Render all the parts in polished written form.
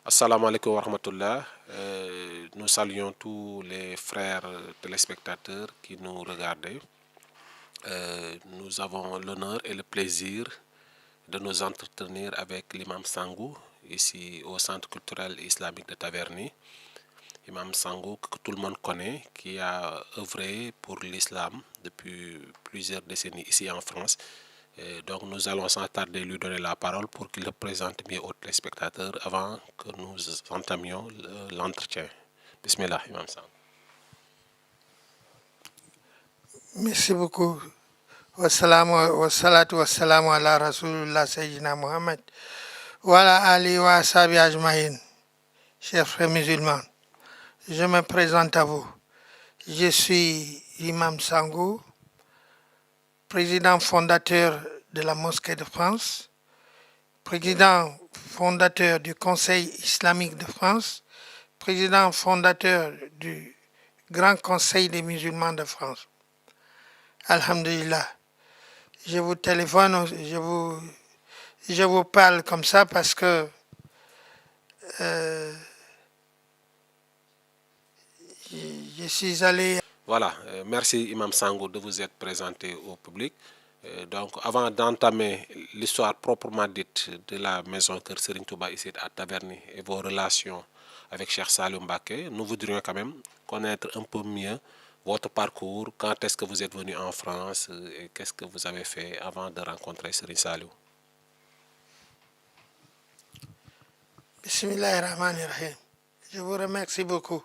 Assalamu alaikum wa rahmatullah. Nous saluons tous les frères téléspectateurs qui nous regardent. Nous avons l'honneur et le plaisir de nous entretenir avec l'imam Sangou, ici au Centre culturel islamique de Taverny. Imam Sangou, que tout le monde connaît, qui a œuvré pour l'islam depuis plusieurs décennies ici en France. Et donc nous allons sans tarder lui donner la parole pour qu'il le présente mieux aux téléspectateurs avant que nous entamions l'entretien. Bismillah, Imam Sangou. Merci beaucoup. Wassalatu wassalamu ala rasulullah sayyidina Muhammad wa ala ali wa ashabi ajmaïn. Chers frères musulmans, je me présente à vous. Je suis Imam Sangou, président fondateur de la Mosquée de France, président fondateur du Conseil islamique de France, président fondateur du Grand Conseil des musulmans de France. Alhamdulillah. Je vous téléphone, je vous parle comme ça parce que je suis allé. Voilà, merci Imam Sangou de vous être présenté au public. Donc, avant d'entamer l'histoire proprement dite de la maison Kër Serigne Touba ici à Taverny et vos relations avec Cheikh Saliou Mbacké, nous voudrions quand même connaître un peu mieux votre parcours, quand est-ce que vous êtes venu en France et qu'est-ce que vous avez fait avant de rencontrer Serigne Saliou. Bismillahirrahmanirrahim. Je vous remercie beaucoup.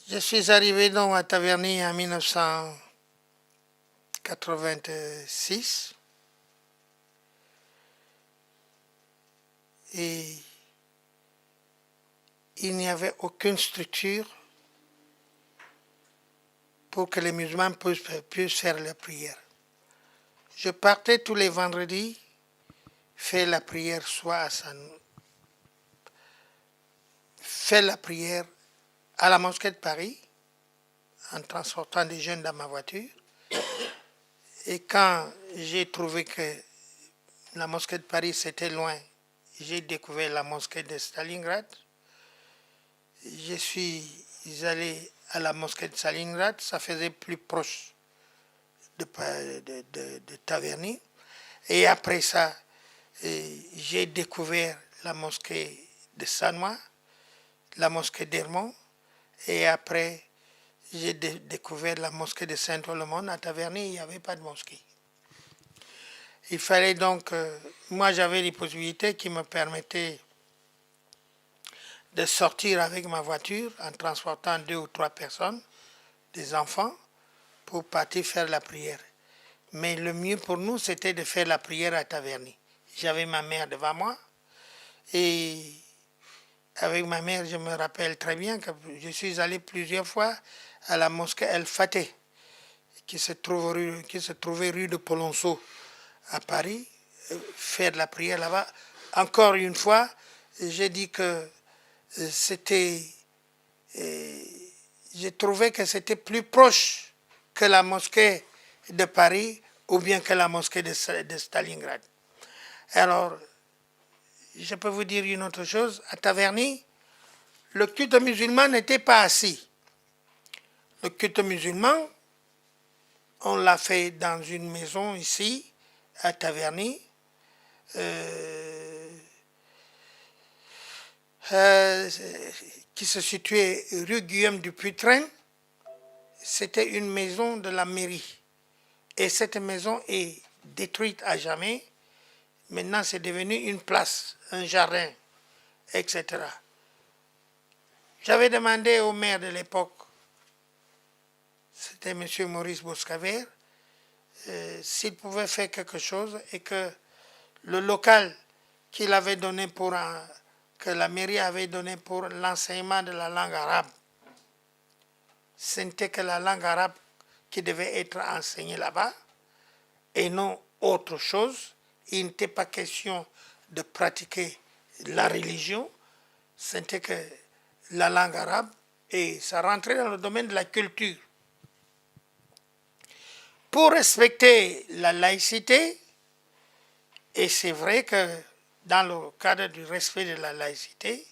Je suis arrivé donc à Taverny en 1986 et il n'y avait aucune structure pour que les musulmans puissent faire la prière. Je partais tous les vendredis faire la prière, faire la prière à la mosquée de Paris en transportant des jeunes dans ma voiture. Et quand j'ai trouvé que la mosquée de Paris c'était loin, j'ai découvert la mosquée de Stalingrad. Je suis allé à la mosquée de Stalingrad, ça faisait plus proche de Taverny. Et après ça, j'ai découvert la mosquée de Sannois, la mosquée d'Hermont, et après, j'ai découvert la mosquée de Saint-Olomone. À Taverny, il n'y avait pas de mosquée. Il fallait donc, moi j'avais des possibilités qui me permettaient de sortir avec ma voiture en transportant 2 ou 3 personnes, des enfants, pour partir faire la prière. Mais le mieux pour nous, c'était de faire la prière à Taverny. J'avais ma mère devant moi et avec ma mère, je me rappelle très bien que je suis allé plusieurs fois à la mosquée El Fateh, qui se trouvait rue de Polonceau à Paris, faire de la prière là-bas. Encore une fois, j'ai dit que j'ai trouvé que c'était plus proche que la mosquée de Paris ou bien que la mosquée de Stalingrad. Alors, je peux vous dire une autre chose. À Taverny, le culte musulman n'était pas assis. Le culte musulman, on l'a fait dans une maison ici, à Taverny, qui se situait rue Guillaume du Putrin. C'était une maison de la mairie. Et cette maison est détruite à jamais. Maintenant, c'est devenu une place, un jardin, etc. J'avais demandé au maire de l'époque, c'était M. Maurice Boscaver, s'il pouvait faire quelque chose et que le local qu'il avait donné que la mairie avait donné pour l'enseignement de la langue arabe, ce n'était que la langue arabe qui devait être enseignée là-bas et non autre chose. Il n'était pas question de pratiquer la religion, c'était que la langue arabe et ça rentrait dans le domaine de la culture. Pour respecter la laïcité, et c'est vrai que dans le cadre du respect de la laïcité,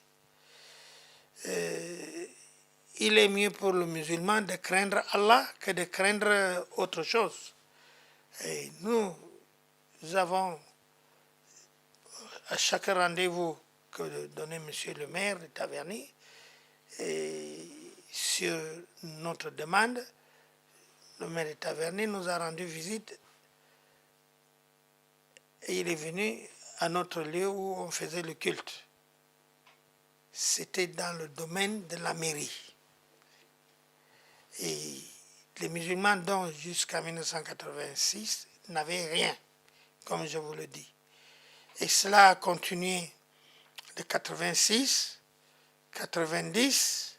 il est mieux pour le musulman de craindre Allah que de craindre autre chose. Et nous avons à chaque rendez-vous que donnait M. le maire de Taverny, et sur notre demande, le maire de Taverny nous a rendu visite et il est venu à notre lieu où on faisait le culte. C'était dans le domaine de la mairie. Et les musulmans, dont jusqu'à 1986, n'avaient rien, comme je vous le dis. Et cela a continué de 86, 90,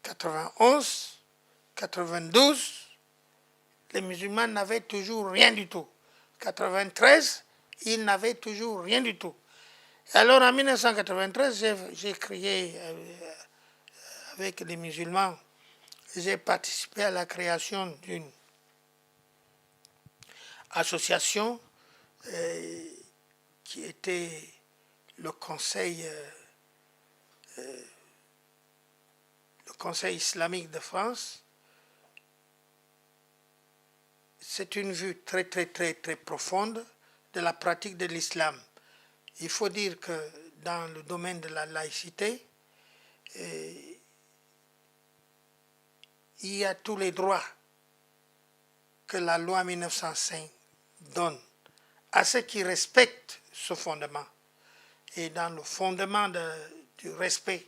91, 92. Les musulmans n'avaient toujours rien du tout. 93, ils n'avaient toujours rien du tout. Et alors en 1993, j'ai créé avec les musulmans, j'ai participé à la création d'une association qui était le Conseil islamique de France. C'est une vue très profonde de la pratique de l'islam. Il faut dire que dans le domaine de la laïcité, il y a tous les droits que la loi 1905 donne à ceux qui respectent ce fondement. Et dans le fondement du respect,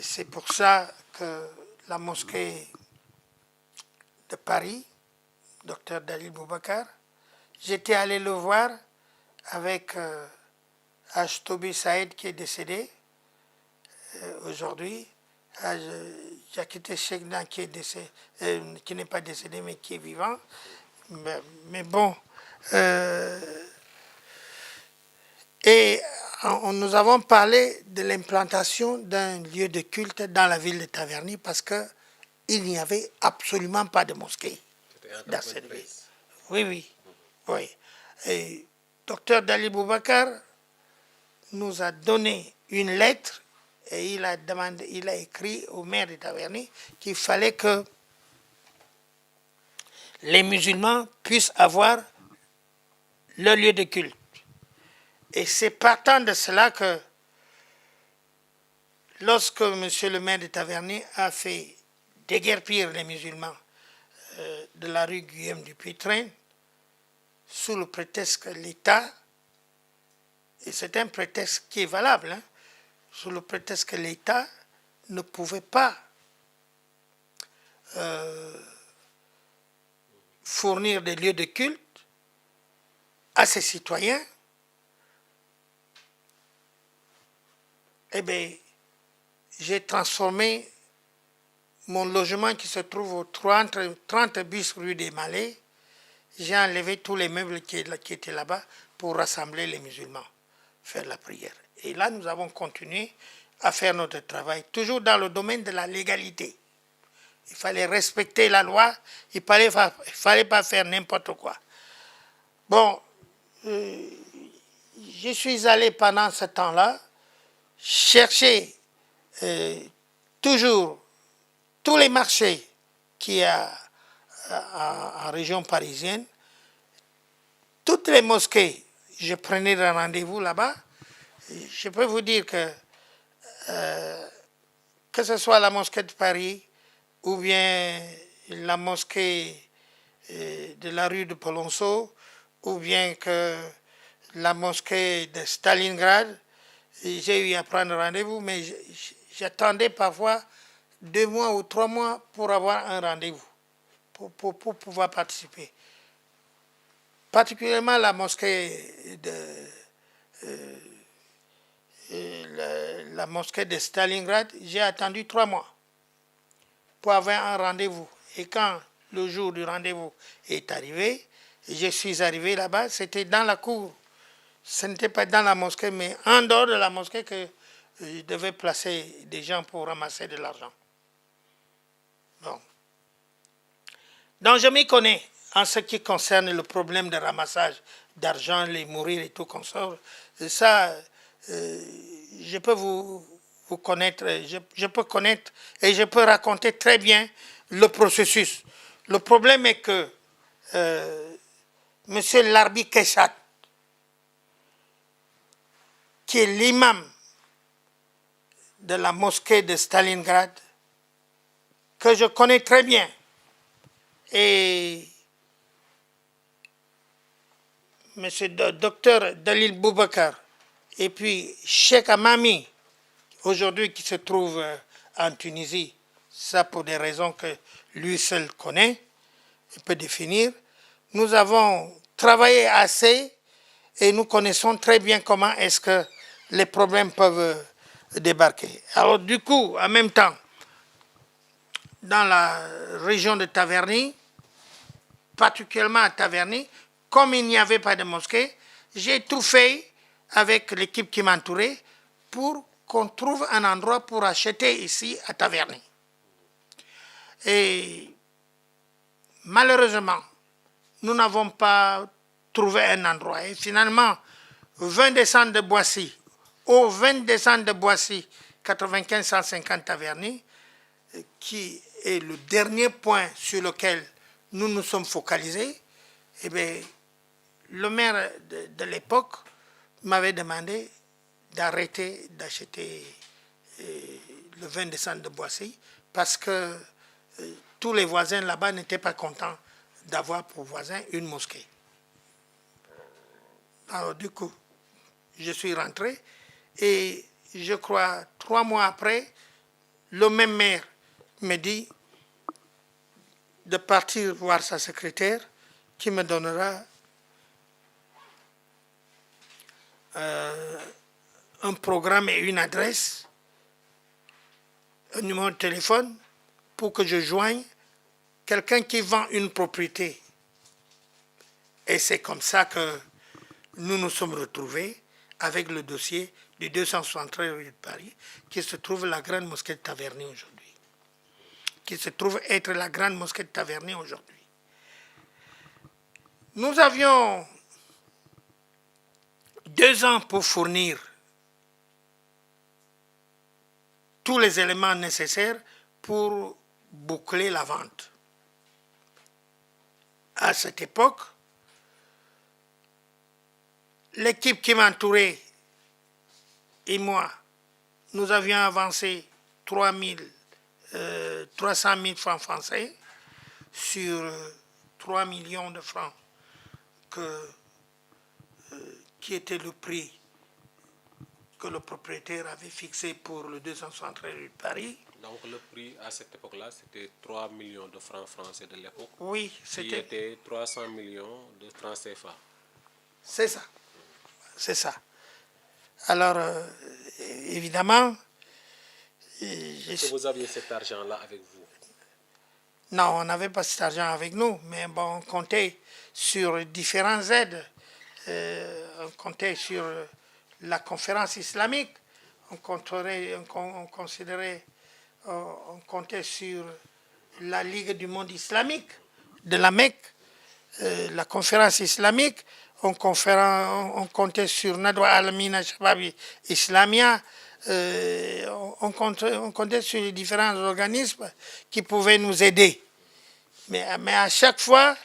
c'est pour ça que la mosquée de Paris, Dr Dalil Boubacar, j'étais allé le voir avec H. Tobi Saïd qui est décédé aujourd'hui, Jakite Chekna qui est décédé, qui n'est pas décédé mais qui est vivant. Mais bon, et nous avons parlé de l'implantation d'un lieu de culte dans la ville de Taverny parce qu'il n'y avait absolument pas de mosquée dans cette ville. Oui. Et Dr Dalil Boubacar nous a donné une lettre et il a écrit au maire de Taverny qu'il fallait que les musulmans puissent avoir leur lieu de culte. Et c'est partant de cela que lorsque M. le maire de Taverny a fait déguerpir les musulmans de la rue Guillaume du Puy-Train, sous le prétexte que l'État, et c'est un prétexte qui est valable, sous le prétexte que l'État ne pouvait pas fournir des lieux de culte à ses citoyens, eh bien, j'ai transformé mon logement qui se trouve au 30 bis rue des Malais, j'ai enlevé tous les meubles qui étaient là-bas pour rassembler les musulmans, faire la prière. Et là, nous avons continué à faire notre travail, toujours dans le domaine de la légalité. Il fallait respecter la loi, il ne fallait pas faire n'importe quoi. Bon, je suis allé pendant ce temps-là chercher toujours tous les marchés qu'il y a en région parisienne, toutes les mosquées, je prenais un rendez-vous là-bas. Je peux vous dire que ce soit la mosquée de Paris ou bien la mosquée de la rue de Polonceau ou bien que la mosquée de Stalingrad, j'ai eu à prendre rendez-vous, mais j'attendais parfois 2 mois ou 3 mois pour avoir un rendez-vous, pour pouvoir participer. Particulièrement la mosquée de Stalingrad, j'ai attendu 3 mois pour avoir un rendez-vous. Et quand le jour du rendez-vous est arrivé, je suis arrivé là-bas, c'était dans la cour. Ce n'était pas dans la mosquée, mais en dehors de la mosquée que je devais placer des gens pour ramasser de l'argent. Bon. Donc je m'y connais en ce qui concerne le problème de ramassage d'argent, les mourir et tout comme ça, je peux vous connaître, je peux connaître et je peux raconter très bien le processus. Le problème est que M. Larbi Keshat, qui est l'imam de la mosquée de Stalingrad, que je connais très bien, et M. Dr Dalil Boubacar, et puis Cheikh Amami, aujourd'hui qui se trouve en Tunisie, ça pour des raisons que lui seul connaît et peut définir. Nous avons travaillé assez et nous connaissons très bien comment est-ce que les problèmes peuvent débarquer. Alors du coup, en même temps, dans la région de Taverny, particulièrement à Taverny, comme il n'y avait pas de mosquée, j'ai tout fait avec l'équipe qui m'entourait pour qu'on trouve un endroit pour acheter ici à Taverny. Et malheureusement, nous n'avons pas trouvé un endroit. Et finalement, 20 décembre de Boissy, au 20 décembre de Boissy, 95-150 Taverny, qui est le dernier point sur lequel nous nous sommes focalisés, eh bien, le maire de l'époque m'avait demandé d'arrêter d'acheter le 20 décembre de Boissy parce que tous les voisins là-bas n'étaient pas contents d'avoir pour voisin une mosquée. Alors du coup, je suis rentré et je crois 3 mois après, le même maire me dit de partir voir sa secrétaire qui me donnera un programme et une adresse, un numéro de téléphone pour que je joigne quelqu'un qui vend une propriété. Et c'est comme ça que nous nous sommes retrouvés avec le dossier du 273 rue de Paris, qui se trouve la grande mosquée de Taverny aujourd'hui. Qui se trouve être la grande mosquée de Taverny aujourd'hui. Nous avions 2 ans pour fournir tous les éléments nécessaires pour boucler la vente. À cette époque, l'équipe qui m'entourait et moi, nous avions avancé 300 000 francs français sur 3 millions de francs qui était le prix que le propriétaire avait fixé pour le 273 rue de Paris. Donc le prix à cette époque-là, c'était 3 millions de francs français de l'époque. Oui, qui était 300 millions de francs CFA. C'est ça. C'est ça. Alors, évidemment... Est-ce que vous aviez cet argent-là avec vous? Non, on n'avait pas cet argent avec nous, mais bon, on comptait sur différentes aides. On comptait sur la conférence islamique, on comptait sur la Ligue du monde islamique de la Mecque, la conférence islamique, on comptait sur Nadwa al-Mina Shababi Islamia, on comptait sur les différents organismes qui pouvaient nous aider. Mais à chaque fois,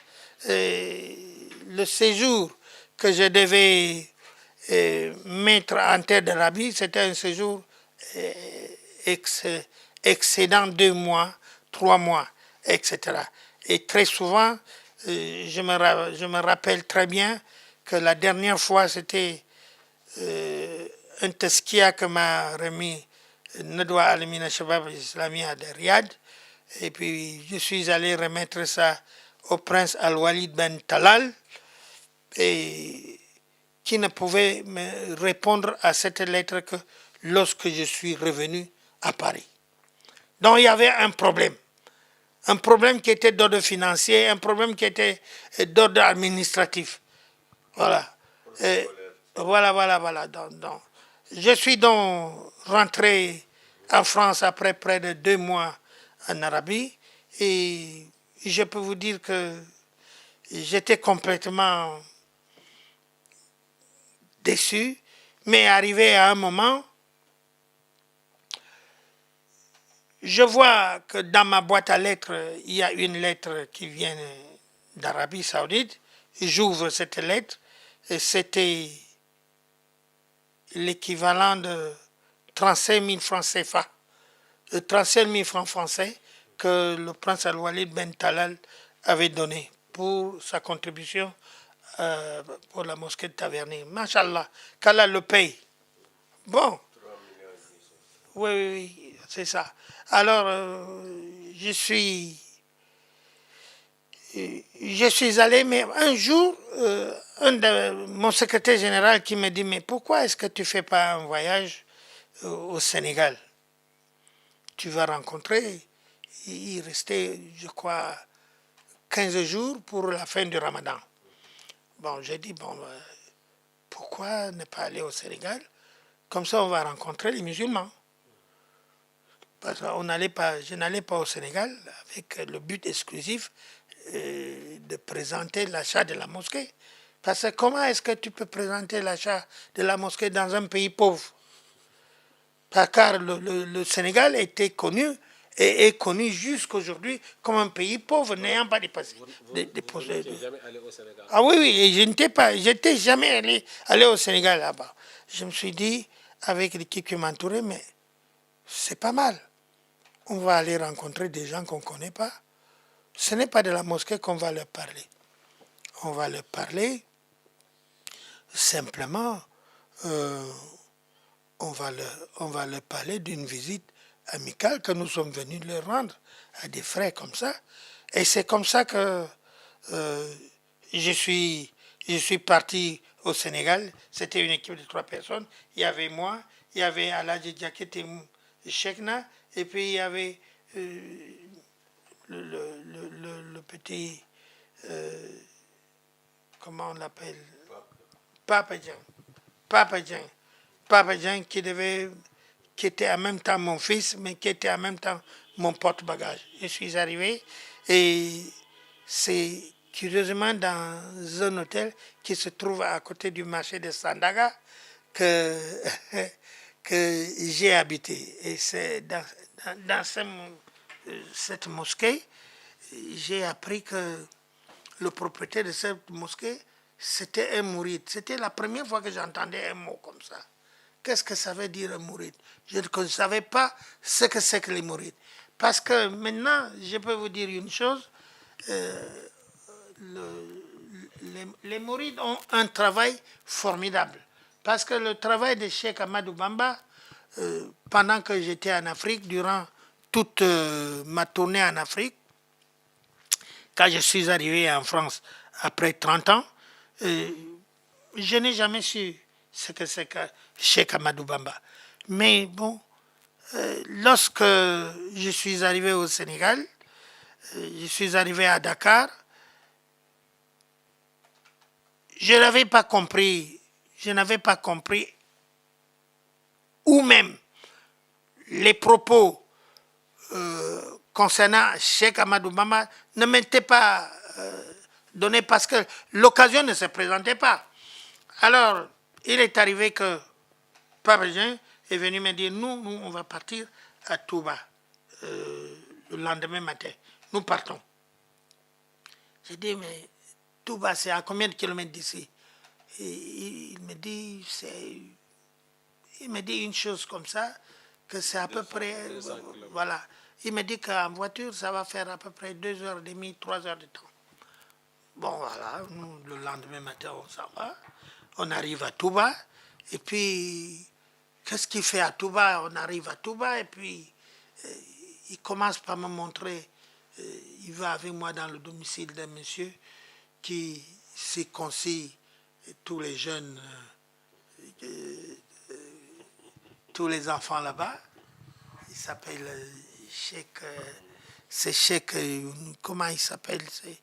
le séjour que je devais mettre en terre d'Arabie, c'était un séjour excédant 2 mois, 3 mois, etc. Et très souvent, je me rappelle très bien que la dernière fois, c'était un teskia que m'a remis Nadwa al-Mina Shabab Islamia de Riyad. Et puis, je suis allé remettre ça au prince Al-Walid Ben Talal, et qui ne pouvait me répondre à cette lettre que lorsque je suis revenu à Paris. Donc, il y avait un problème. Un problème qui était d'ordre financier, un problème qui était d'ordre administratif. Voilà. Voilà. Donc, je suis donc rentré en France après près de 2 mois en Arabie et je peux vous dire que j'étais complètement déçu, mais arrivé à un moment, je vois que dans ma boîte à lettres, il y a une lettre qui vient d'Arabie Saoudite. J'ouvre cette lettre et c'était l'équivalent de 35 000 francs CFA, 35 000 francs français que le prince Al-Walid Ben Talal avait donné pour sa contribution pour la mosquée de Taverny. Machallah, qu'Allah le paye. Bon, oui, oui, oui, c'est ça. Alors, je suis allé, mais un jour, mon secrétaire général qui me dit, mais pourquoi est-ce que tu ne fais pas un voyage au Sénégal? Tu vas rencontrer, il restait, je crois, 15 jours pour la fin du Ramadan. Bon, j'ai dit, bon, pourquoi ne pas aller au Sénégal? Comme ça, on va rencontrer les musulmans. Parce que je n'allais pas au Sénégal avec le but exclusif de présenter l'achat de la mosquée. Parce que comment est-ce que tu peux présenter l'achat de la mosquée dans un pays pauvre? Car le Sénégal était connu et est connu jusqu'aujourd'hui comme un pays pauvre n'ayant pas dépassé. Vous n'étiez jamais allé au Sénégal? Ah oui, oui, et je n'étais jamais allé au Sénégal là-bas. Je me suis dit, avec l'équipe qui m'entourait, mais c'est pas mal. On va aller rencontrer des gens qu'on ne connaît pas. Ce n'est pas de la mosquée qu'on va leur parler. On va leur parler simplement, on va leur parler d'une visite amicale que nous sommes venus leur rendre à des frères comme ça. Et c'est comme ça que je suis parti au Sénégal. C'était une équipe de 3 personnes. Il y avait moi, il y avait Aladji Diakité Chekna, et puis il y avait le petit, comment on l'appelle, Papa Djan. Papa Djan qui était en même temps mon fils, mais qui était en même temps mon porte-bagage. Je suis arrivé et c'est curieusement dans un hôtel qui se trouve à côté du marché de Sandaga que, que j'ai habité. Et c'est dans cette mosquée, j'ai appris que le propriétaire de cette mosquée, c'était un mouride. C'était la première fois que j'entendais un mot comme ça. Qu'est-ce que ça veut dire un mouride? Je ne savais pas ce que c'est que les mourides. Parce que maintenant, je peux vous dire une chose, les mourides ont un travail formidable. Parce que le travail de Cheikh Ahmadou Bamba, pendant que j'étais en Afrique, durant toute ma tournée en Afrique, quand je suis arrivé en France après 30 ans, je n'ai jamais su ce que c'est que Cheikh Ahmadou Bamba. Mais bon, lorsque je suis arrivé au Sénégal, je suis arrivé à Dakar, je n'avais pas compris ou même les propos concernant Cheikh Ahmadou Bamba ne m'étaient pas donnés parce que l'occasion ne se présentait pas. Alors, il est arrivé que Pape Jean est venu me dire, nous, on va partir à Touba le lendemain matin. Nous partons. J'ai dit, mais Touba, c'est à combien de kilomètres d'ici? Il me dit, une chose comme ça, que c'est à peu près, voilà. Il me dit qu'en voiture, ça va faire à peu près 2h30, 3 heures de temps. Bon, voilà, nous, le lendemain matin, on s'en va. On arrive à Touba, et puis, qu'est-ce qu'il fait à Touba? On arrive à Touba, et puis, il commence par me montrer, il va avec moi dans le domicile d'un monsieur qui circoncis tous les jeunes, tous les enfants là-bas. Il s'appelle Cheikh, c'est Cheikh, comment il s'appelle? C'est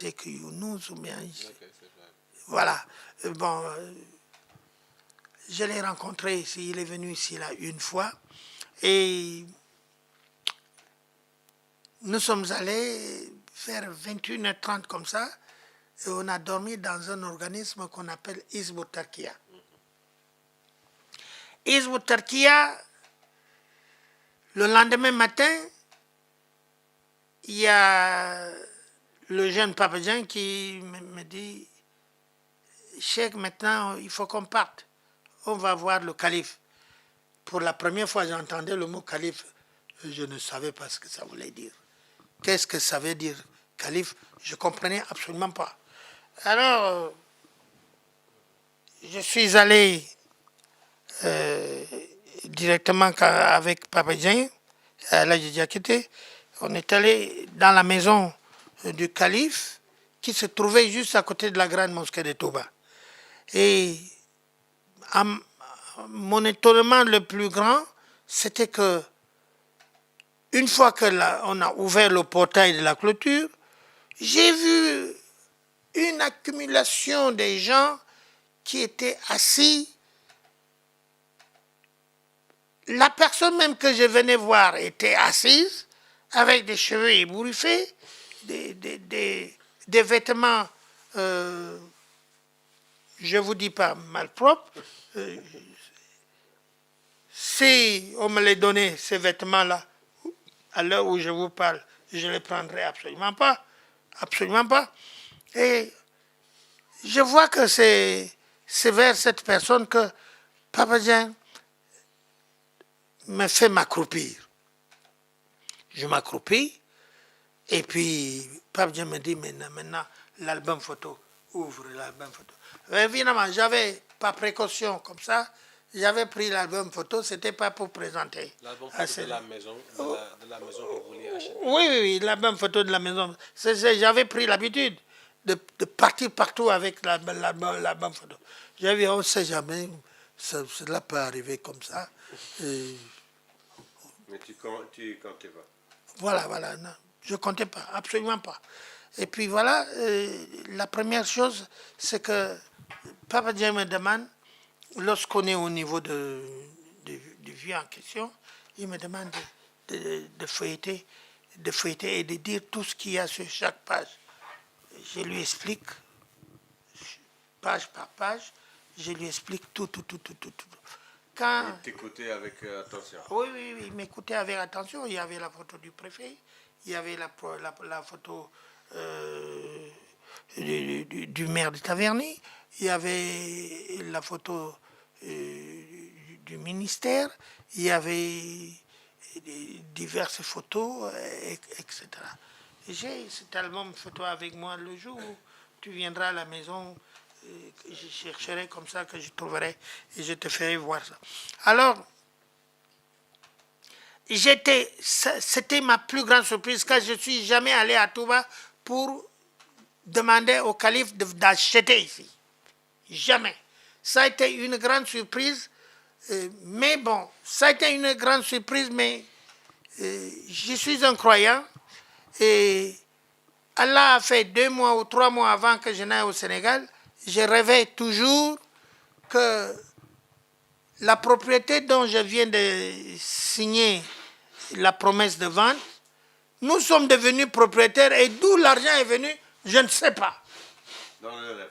Cheikh Younous ou bien... Voilà. Bon, je l'ai rencontré ici, il est venu ici là une fois. Et nous sommes allés vers 21h30 comme ça. et on a dormi dans un organisme qu'on appelle Hizb ut-Tarqiyyah. Hizb ut-Tarqiyyah, le lendemain matin, il y a le jeune Papadien qui me dit, Cheikh, maintenant, il faut qu'on parte. On va voir le calife. Pour la première fois, j'entendais le mot calife. Je ne savais pas ce que ça voulait dire. Qu'est-ce que ça veut dire, calife? Je ne comprenais absolument pas. Alors, je suis allé directement avec Papadien, à la Diakité. On est allé dans la maison du calife qui se trouvait juste à côté de la grande mosquée de Touba. Et mon étonnement le plus grand, c'était que une fois qu'on a ouvert le portail de la clôture, j'ai vu une accumulation des gens qui étaient assis. La personne même que je venais voir était assise, avec des cheveux ébouriffés, des vêtements, je ne vous dis pas malpropres. Si on me les donnait, ces vêtements-là, à l'heure où je vous parle, je ne les prendrais absolument pas. Absolument pas. Et je vois que c'est vers cette personne que Papadien me fait m'accroupir. Je m'accroupis, et puis Papadien me dit, maintenant, l'album photo, ouvre l'album photo. Évidemment, j'avais, par précaution comme ça, j'avais pris l'album photo, ce n'était pas pour présenter. L'album photo de la maison, de la maison que vous vouliez acheter. Oui, l'album photo de la maison. J'avais pris l'habitude de partir partout avec l'album photo. J'avais dit, on ne sait jamais, cela peut arriver comme ça. Mais tu comptais pas. Voilà, non, je ne comptais pas, absolument pas. Et puis voilà, la première chose, c'est que Papa Dieng me demande, lorsqu'on est au niveau du vieux en question, il me demande de feuilleter et de dire tout ce qu'il y a sur chaque page. Je lui explique, page par page, je lui explique tout. Quand... Il t'écoutait avec attention. Oui, il m'écoutait avec attention. Il y avait la photo du préfet, il y avait la photo du maire de Taverny, il y avait la photo du ministère, il y avait diverses photos, etc. J'ai cet album photo avec moi le jour où tu viendras à la maison. Je chercherai comme ça que je trouverai et je te ferai voir ça. Alors, c'était ma plus grande surprise car je ne suis jamais allé à Touba pour demander au calife d'acheter ici. Jamais. Ça a été une grande surprise, mais bon, ça a été une grande surprise, mais je suis un croyant et Allah a fait 2 mois ou 3 mois avant que je n'aille au Sénégal, je rêvais toujours que la propriété dont je viens de signer la promesse de vente, nous sommes devenus propriétaires et d'où l'argent est venu, je ne sais pas. Dans le rêve.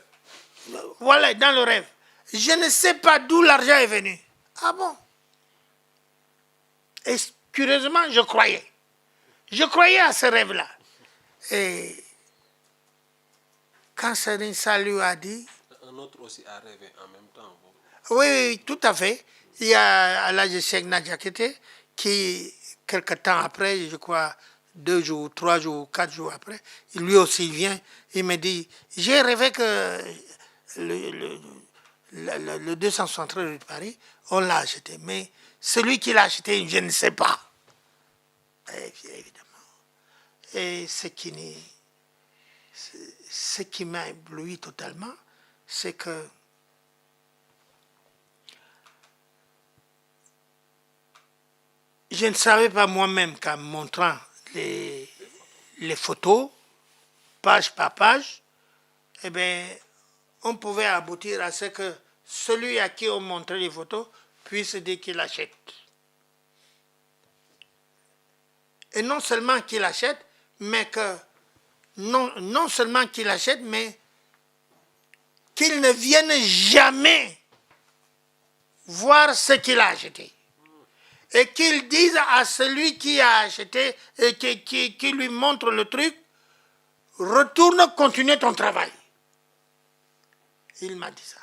Voilà, dans le rêve. Je ne sais pas d'où l'argent est venu. Ah bon? Et curieusement, je croyais. Je croyais à ce rêve-là. Et quand Serigne Saliou a dit... Un autre aussi a rêvé en même temps. Oui, tout à fait. Il y a Alhaji Cheikh Nadiakete qui, quelque temps après, je crois 2 jours, 3 jours, 4 jours après, lui aussi vient, il me dit, j'ai rêvé que le 263 rue de Paris, on l'a acheté. Mais celui qui l'a acheté, je ne sais pas. Évidemment. Et ce qui m'a ébloui totalement, c'est que je ne savais pas moi-même qu'en montrant les photos, page par page, eh bien, on pouvait aboutir à ce que celui à qui on montrait les photos puisse dire qu'il achète. Et non seulement qu'il achète, mais que non seulement qu'il achète, mais qu'il ne vienne jamais voir ce qu'il a acheté. Et qu'il dise à celui qui a acheté et qui lui montre le truc, retourne continuer ton travail. Il m'a dit ça.